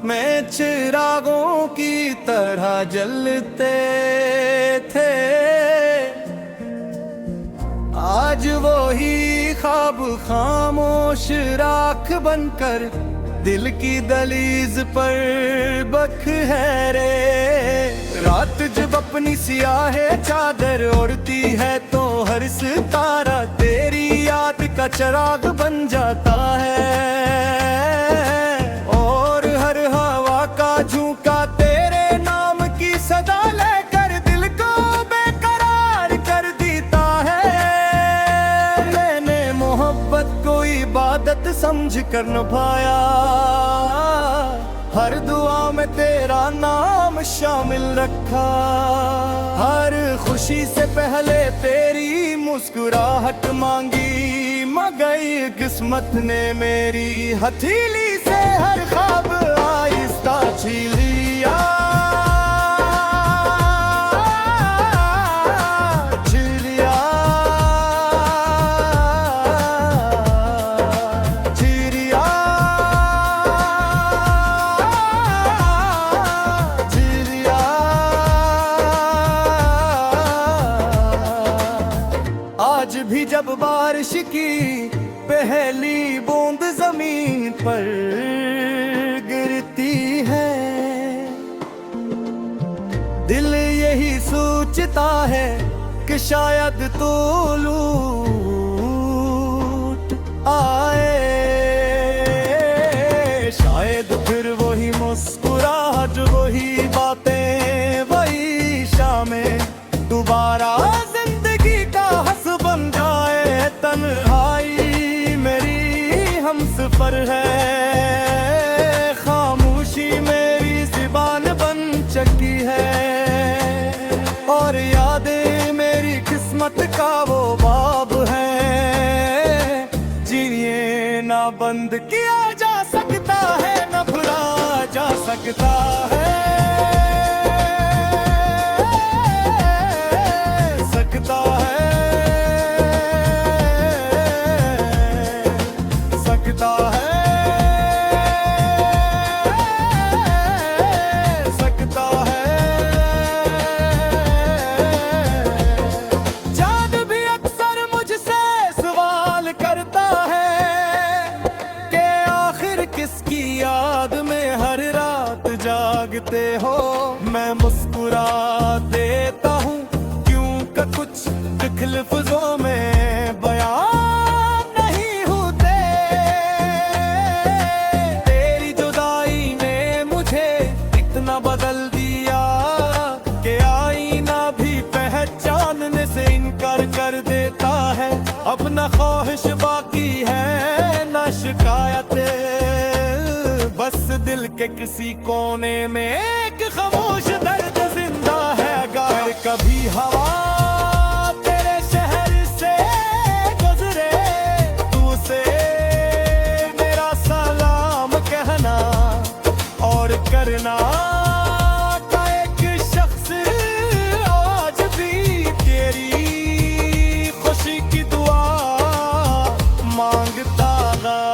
में चिरागों की तरह जलते थे। आज वो ही ख्वाब खामोश राख बनकर दिल की दहलीज पर बखैरे। रात जब अपनी सियाह चादर ओढ़ती है तो हर सितारा तेरी याद का चिराग बन जाता है। और हर हवा का झोंका तेरे नाम की सदा लेकर दिल को बेकरार कर देता है। मैंने मोहब्बत को इबादत समझ कर निभाया, हर दुआ में तेरा नाम शामिल रखा। हर खुशी से पहले तेरी मुस्कुराहट मांगी, मगर किस्मत ने मेरी हथेली से हर ख्वाब आहिस्ता छीन लिया। आज भी जब बारिश की पहली बूंद जमीन पर गिरती है, दिल यही सोचता है कि शायद तो लूट आए। शायद फिर वही मुस्कुराहट, वही बातें, वही शामें दोबारा जिंदगी का हंस बन जाए। तन्हाई मेरी हमसफर है, खामोशी मेरी ज़ुबान बन चुकी है। और यादें मेरी किस्मत का वो बाब है, जिन्हें ना बंद किया जा सकता है, न भुला जा सकता है। किसकी याद में हर रात जागते हो, मैं मुस्कुरा देता हूँ क्योंकि कुछ लफ्ज़ों में बयान नहीं होते। तेरी जुदाई ने मुझे इतना बदल दिया कि आईना भी पहचानने से इनकार कर देता है। अपना ख्वाहिश बाकी है ना शिकायतें, बस दिल के किसी कोने में एक खामोश दर्द जिंदा है। अगर कभी हवा तेरे शहर से गुजरे, तू से मेरा सलाम कहना और करना का एक शख्स आज भी तेरी खुशी की दुआ मांगता है।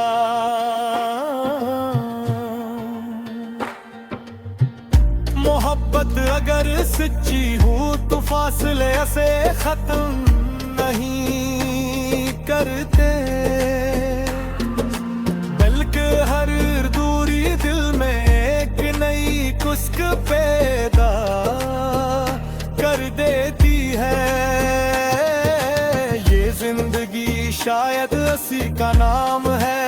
मोहब्बत अगर सच्ची हो तो फासले ऐसे खत्म नहीं करते, बल्कि हर दूरी दिल में एक नई कुश्क पैदा कर देती है। ये जिंदगी शायद उसी का नाम है,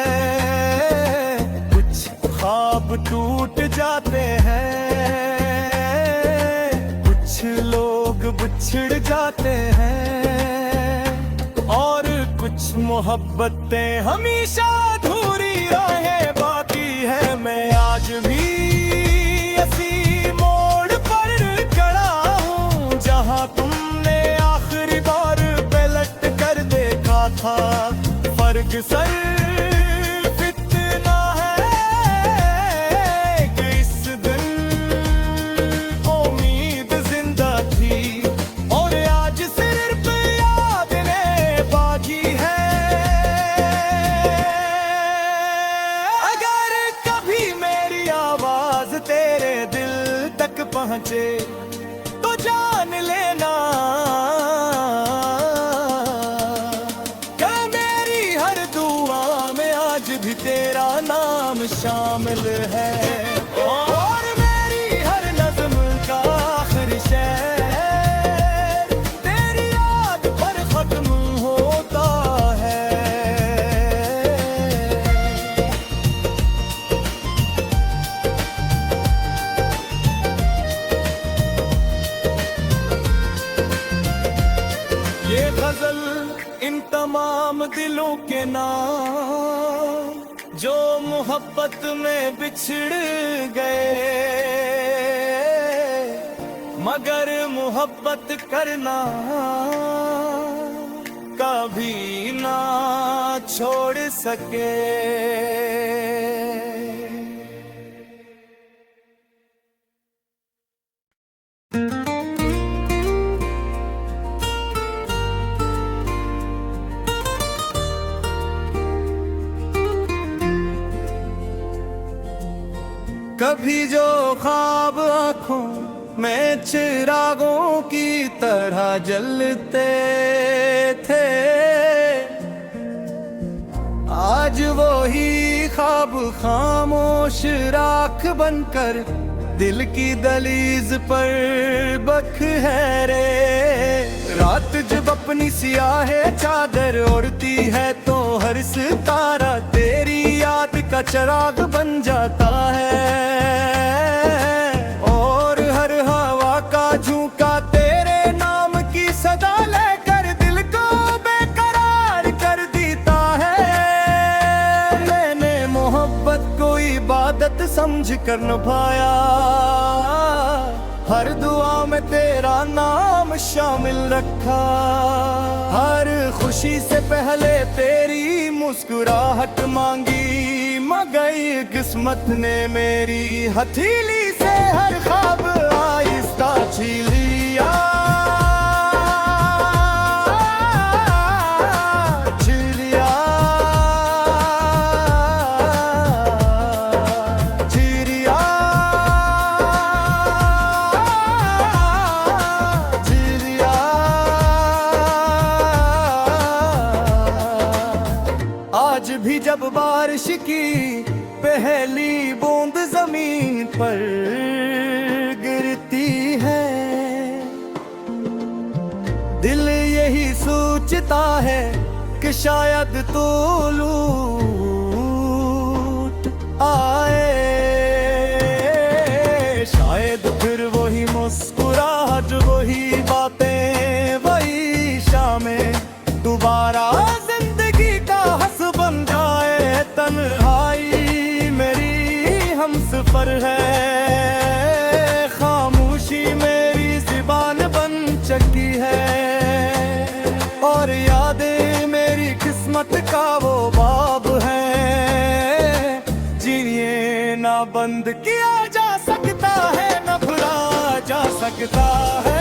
कुछ ख्वाब टूट जाते हैं, लोग बिछड़ जाते हैं, और कुछ मोहब्बतें हमेशा अधूरी रहे बाकी है। मैं आज भी इसी मोड़ पर खड़ा हूँ जहाँ तुमने आखिरी बार पलट कर देखा था। फर्क सिर्फ इतना है कि इस दिन आवाज पहुँचे तो जान लेना क्या मेरी हर दुआ में आज भी तेरा नाम शामिल है। और मेरी हर नज़्म का आखिरी शेर तेरी याद पर खत्म होता है। ये गजल इन तमाम दिलों के नाम जो मोहब्बत में बिछड़ गए, मगर मोहब्बत करना कभी ना छोड़ सके। कभी जो ख्वाब आँखों में चिरागों की तरह जलते थे, आज वो ही ख्वाब खामोश राख बनकर दिल की दलीज पर बखहरे। रात जब अपनी सियाह चादर ओढ़ती है तो हर सितारा तेरी याद का चिराग बन जाता है। और हर हवा का झोंका तेरे नाम की सदा लेकर दिल को बेकरार कर देता है। मैंने मोहब्बत को इबादत समझ कर निभाया, हर दुआ में तेरा नाम शामिल रखा। हर खुशी से पहले तेरी मुस्कुराहट मांगी, मगर किस्मत ने मेरी हथेली से हर ख्वाब आहिस्ता छीन लिया। आज भी जब बारिश की पहली बूंद जमीन पर गिरती है, दिल यही सोचता है कि शायद तो लूट आए। शायद फिर वही मुस्कुराहट, वही बातें, वही शामें दोबारा जिंदगी का हंस बन जाए। तन्हाई मेरी हमसफर है, खामोशी मेरी ज़ुबान बन चुकी है। और यादें मेरी किस्मत का वो बाब है, जिन्हें ना बंद किया जा सकता है, न भुला जा सकता है।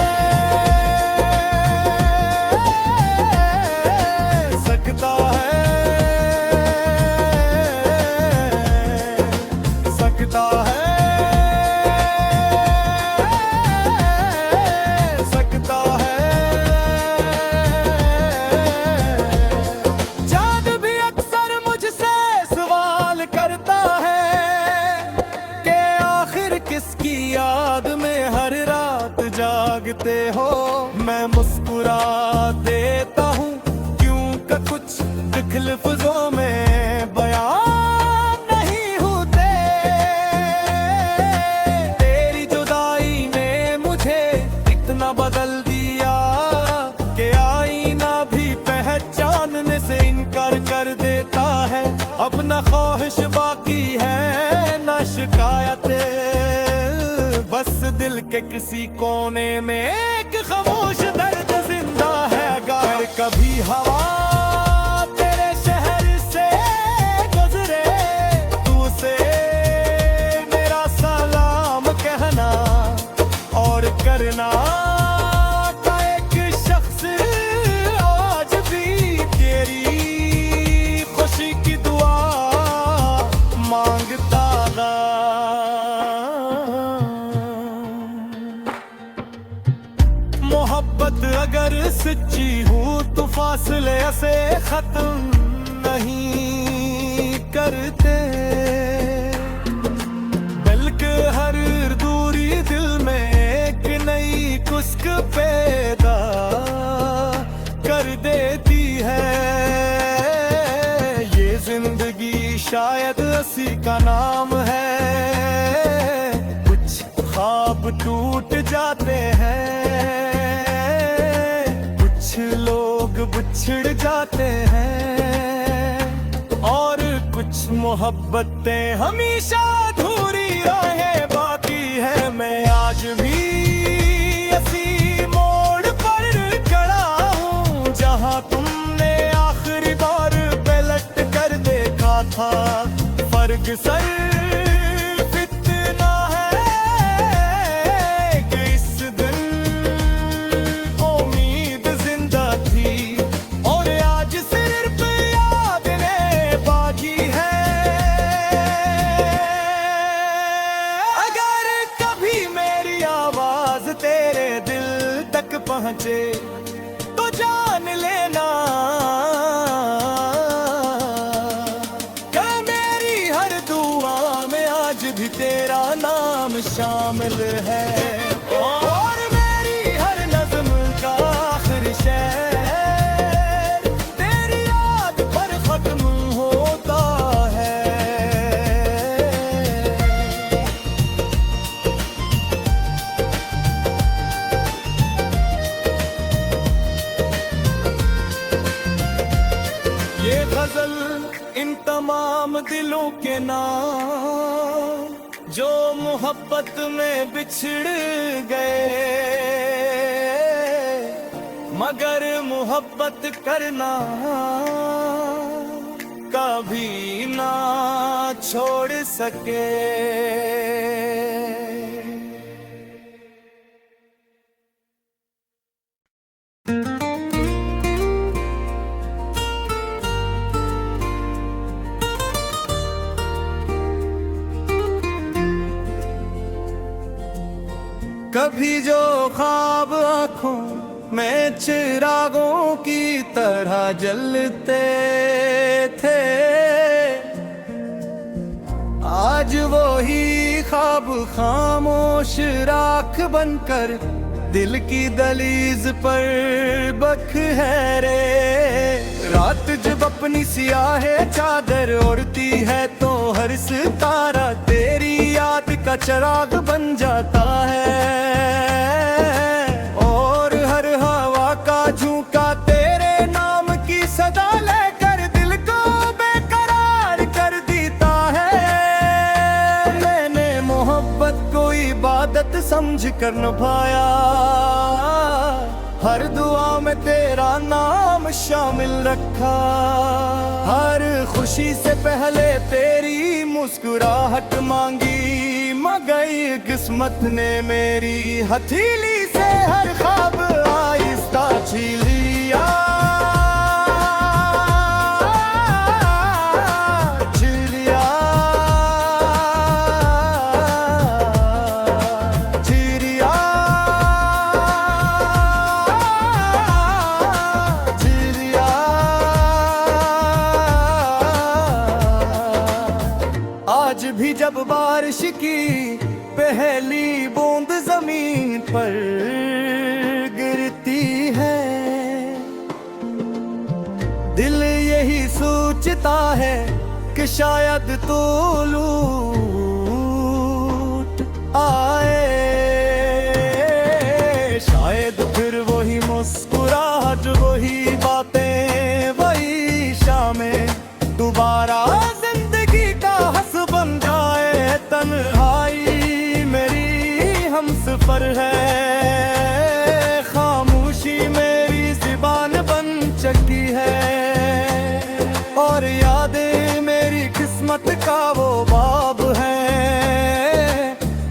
जागते हो मैं मुस्कुरा देता हूँ, क्यों का कुछ लफ्जों में बयान नहीं होते। तेरी जुदाई ने मुझे इतना बदल दिया कि आईना भी पहचानने से इनकार कर देता है। अब न ख्वाहिश बाकी है न शिकायतें, बस दिल के किसी कोने में एक खामोश दर्द जिंदा है। अगर कभी हवा तेरे शहर से गुजरे, तू उसे मेरा सलाम कहना और करना का एक शख्स आज भी तेरी खुशी की दुआ मांगता है। मोहब्बत अगर सच्ची हूँ तो फासले से खत्म नहीं करते, बल्कि हर दूरी दिल में एक नई कुस्क पैदा कर देती है। ये जिंदगी शायद उसी का नाम है, कुछ ख्वाब टूट जाते हैं, कुछ लोग बिछड़ जाते हैं, और कुछ मोहब्बतें हमेशा अधूरी रहें बाकी है। मैं आज भी इसी मोड़ पर खड़ा हूँ जहाँ तुमने आखिरी बार पलट कर देखा था। फर्क सिर्फ इतना है कि इस दिन उम्मीद जिंदा थी और आज सिर्फ यादें बाकी है। अगर कभी मेरी आवाज तेरे दिल तक पहुंचे तो जान लेना कि मेरी हर दुआ में आज भी तेरा नाम शामिल है, और मेरी हर नज़्म का आखिरी शेर तेरी याद पर खत्म होता है। ये गजल इन तमाम दिलों के नाम जो मोहब्बत में बिछड़ गए, मगर मोहब्बत करना कभी ना छोड़ सके। कभी जो ख्वाब आँखों में चिरागों की तरह जलते थे, आज वो ही ख्वाब खामोश राख बनकर दिल की दहलीज पर बखरे। रात जब अपनी सियाह चादर ओढ़ती है तो हर सितारा तेरी याद का चिराग बन जाता है, और हर हवा का झोंका तेरे नाम की सदा लेकर दिल को बेकरार कर देता है। मैंने मोहब्बत को इबादत समझ कर निभाया, हर दुआ में तेरा नाम शामिल रखा, हर खुशी से पहले तेरी मुस्कुराहट मांगी, मगर किस्मत ने मेरी हथेली से हर ख्वाब आहिस्ता छीन लिया। आज भी जब बारिश की पहली बूंद जमीन पर गिरती है, दिल यही सोचता है कि शायद तो लूट आए, शायद फिर वही मुस्कुराहट, वही बातें, वही शामें दोबारा जिंदगी का हंस बन जाए। तन्हाई मेरी हमसफर है, खामोशी मेरी ज़ुबान बन चुकी है, और यादें मेरी किस्मत का वो बाब है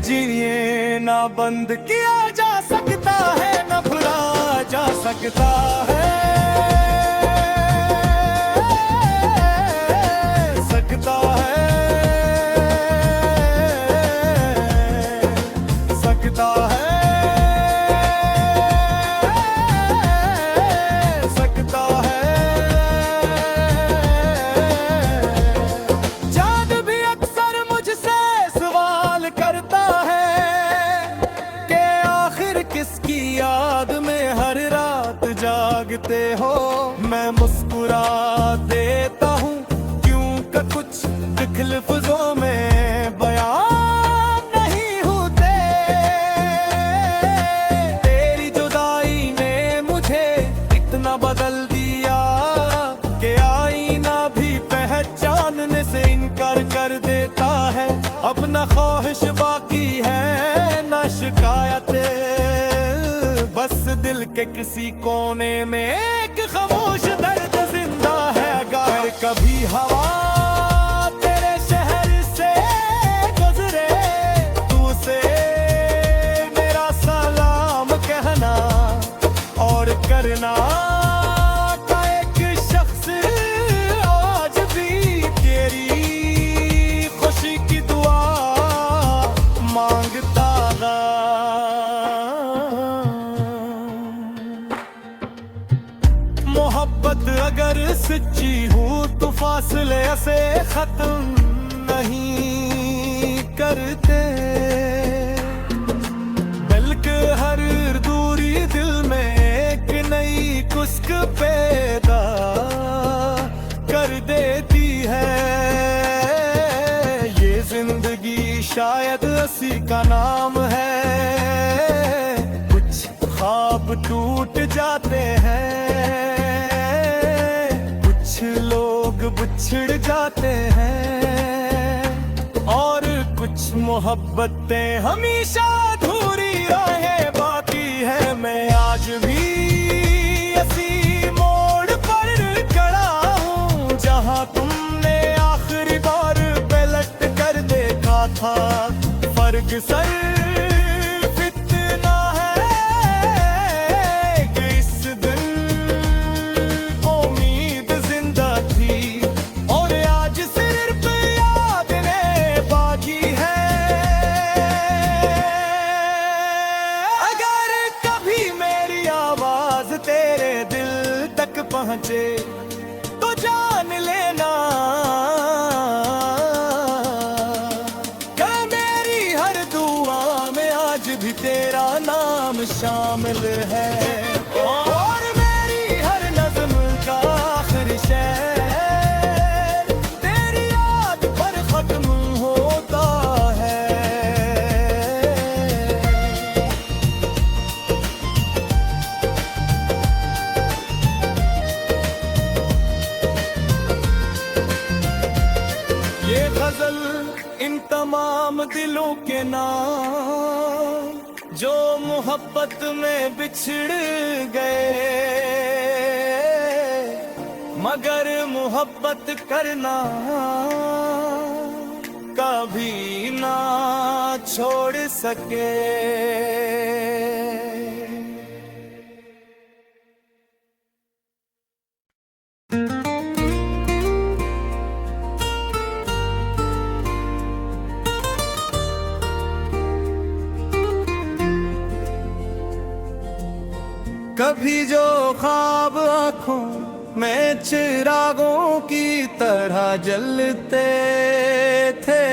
जिन्हें ना बंद किया जा सकता है, न भुला जा सकता है। के किसी कोने में एक खामोश दर्द जिंदा है। अगर कभी हवा तेरे शहर से गुजरे, तू उसे मेरा सलाम कहना और करना का एक शख्स आज भी तेरी खुशी की दुआ मांगता है। मोहब्बत अगर सच्ची हो तो फासले से खत्म नहीं करते, बल्कि हर दूरी दिल में एक नई कुश्क पैदा कर देती है। ये जिंदगी शायद उसी का नाम है, कुछ ख्वाब टूट जाते हैं, लोग बिछड़ जाते हैं और कुछ मोहब्बतें हमेशा अधूरी रहे बाकी है। मैं आज भी इसी मोड़ पर खड़ा हूँ जहाँ तुमने आखिरी बार पलट कर देखा था। फर्क सिर्फ इतना है कि इस दिन पहुंचे तो जान लेना कि मेरी हर दुआ में आज भी तेरा नाम शामिल है। और मेरी हर नज़्म का आखिरी शेर तेरी याद पर खत्म होता है। ये गजल इन तमाम दिलों के नाम जो मोहब्बत में बिछड़ गए, मगर मोहब्बत करना कभी ना छोड़ सके। कभी जो ख्वाब आँखों में चिरागों की तरह जलते थे,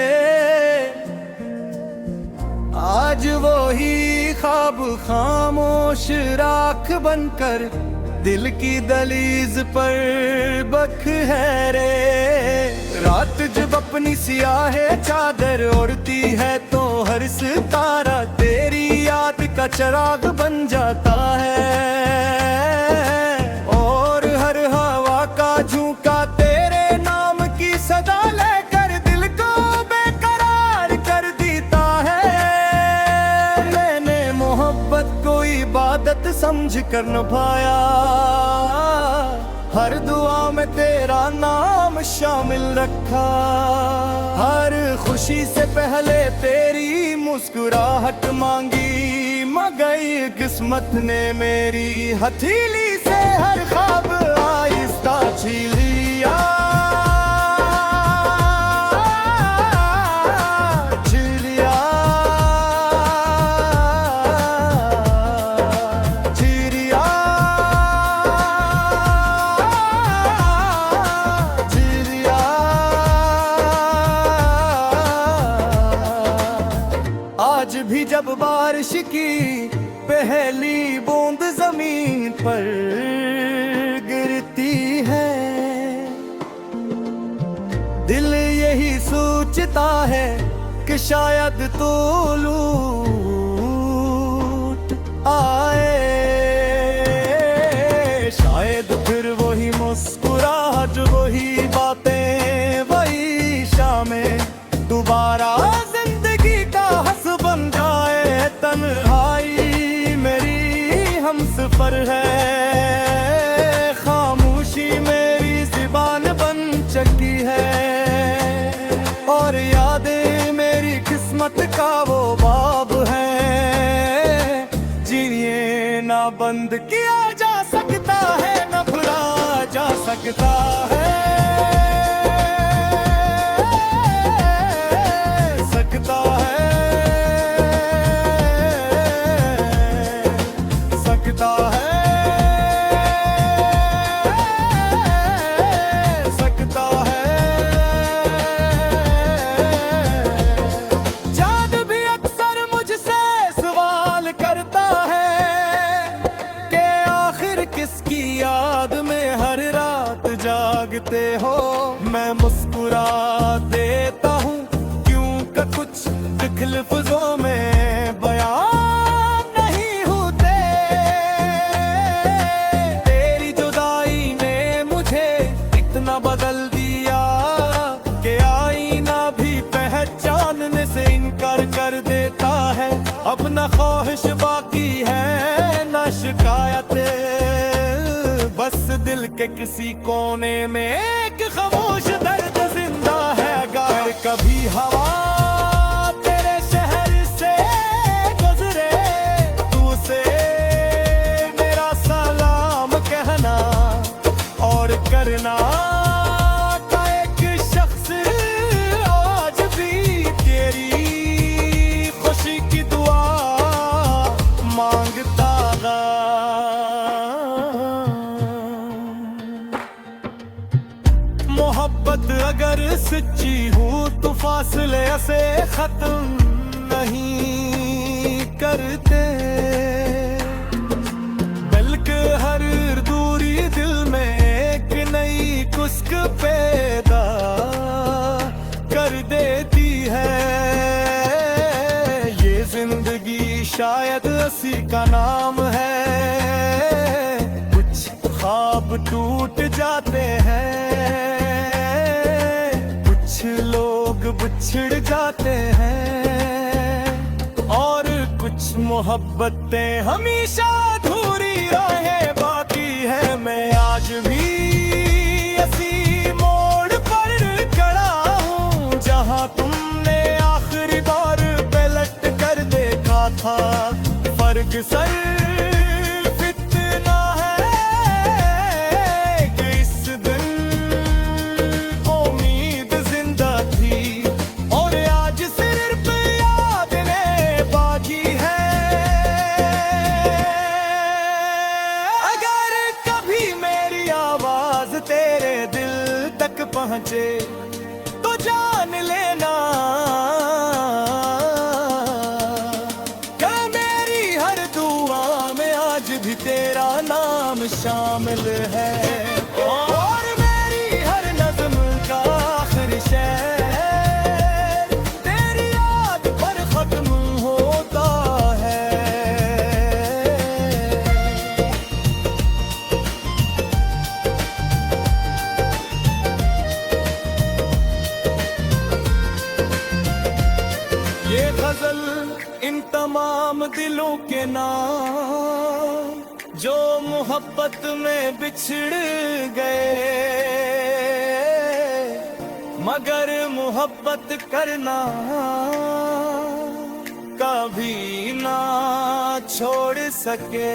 आज वो ही ख्वाब खामोश राख बनकर दिल की दलीज पर बखहरे। रात जब अपनी सियाह चादर ओढ़ती है तो हर सितारा तेरी याद का चिराग बन जाता है, और हर हवा का झोंका तेरे नाम की सदा लेकर दिल को बेकरार कर देता है। मैंने मोहब्बत को इबादत समझ कर निभाया, हर दुआ में तेरा नाम शामिल रखा। हर खुशी से पहले तेरी मुस्कुराहट मांगी, मगर किस्मत ने मेरी हथेली से हर ख्वाब आहिस्ता छीन लिया। आज भी जब बारिश की पहली बूंद जमीन पर गिरती है, दिल यही सोचता है कि शायद तो लूट आए। शायद फिर वही मुस्कुराहट, वही बातें, वही शामें दोबारा जिंदगी का हंस बन जाए। तन्हाई मेरी हमसफर पर है, खामोशी मेरी ज़ुबान बन चुकी है। और यादें मेरी किस्मत का वो बाब है, जिन्हें ना बंद किया जा सकता है, न भुला जा सकता है। जागते हो मैं मुस्कुरा देता हूँ, क्यों का कुछ दिख लफ्ज़ों में बयान नहीं होते। तेरी जुदाई ने मुझे इतना बदल दिया कि आईना भी पहचानने से इनकार कर देता है। अब न ख्वाहिश बाकी है न शिकायतें, बस दिल के किसी कोने में एक खामोश दर्द जिंदा है। अगर कभी हवा तेरे शहर से गुजरे, तू उसे मेरा सलाम कहना और करना का एक शख्स आज भी तेरी खुशी की दुआ मांगता है। मोहब्बत अगर सच्ची हो तो फासले ऐसे खत्म नहीं करते, बल्कि हर दूरी दिल में एक नई कुस्क पैदा कर देती है। ये जिंदगी शायद उसी का नाम है, कुछ ख्वाब टूट जाते हैं, लोग बिछड़ जाते हैं, और कुछ मोहब्बतें हमेशा अधूरी रहे बाकी है। मैं आज भी इसी मोड़ पर खड़ा हूँ, जहाँ तुमने आखिरी बार पलट कर देखा था। फर्क सिर्फ इतना है कि इस दिन पहुंचे तो जान लेना कि मेरी हर दुआ में आज भी तेरा नाम शामिल है। और मेरी हर नज़्म का आखिरी शेर तेरी याद पर खत्म होता है। इन तमाम दिलों के नाम जो मोहब्बत में बिछड़ गए, मगर मोहब्बत करना कभी ना छोड़ सके।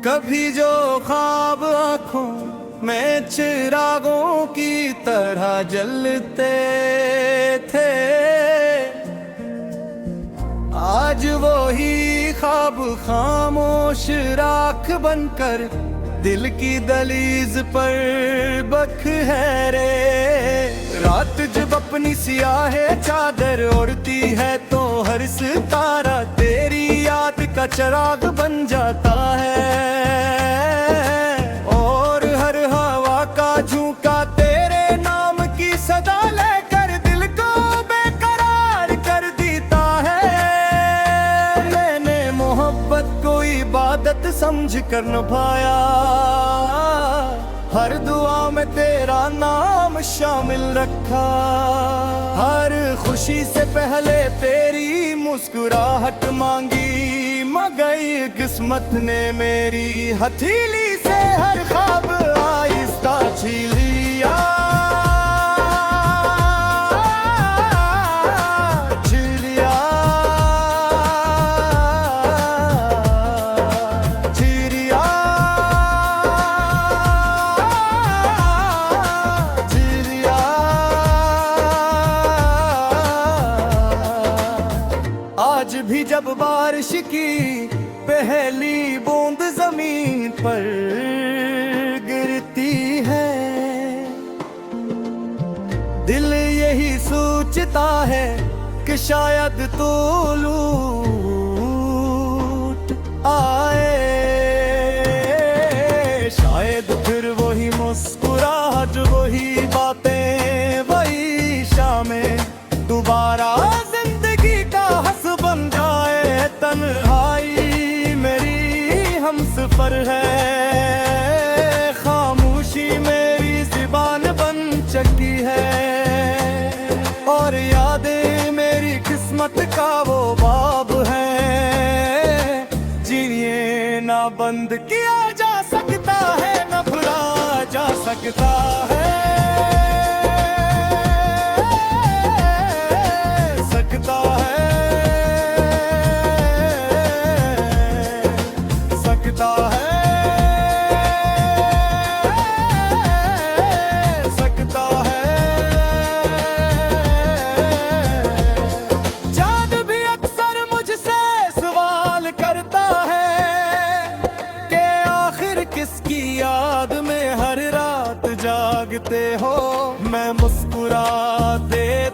कभी जो ख्वाब आँखों में चिरागों की तरह जलते थे, आज वो ही ख्वाब खामोश राख बनकर दिल की दहलीज पर बखरे। रात जब अपनी सियाह चादर ओढ़ती है तो हर सितारा तेरी याद का चिराग बन जाता है, और हर हवा का झोंका तेरे नाम की सदा लेकर दिल को बेकरार कर देता है। मैंने समझ कर निभाया। हर दुआ में तेरा नाम शामिल रखा। हर खुशी से पहले तेरी मुस्कुराहट मांगी, मगर किस्मत ने मेरी हथेली से हर ख्वाब आहिस्ता छीन लिया। आज भी जब बारिश की पहली बूंद जमीन पर गिरती है, दिल यही सोचता है कि शायद तो लूट आए। शायद फिर वही मुस्कुराहट, वही बातें, वही शामें दोबारा जिंदगी का हंस बन जाए। तन्हाई मेरी हमसफर है, खामोशी मेरी ज़ुबान बन चुकी है, और यादें मेरी किस्मत का वो बाब है जिन्हें ना बंद किया जा सकता है, न भुला जा सकता है। किसकी याद में हर रात जागते हो, मैं मुस्कुरा देता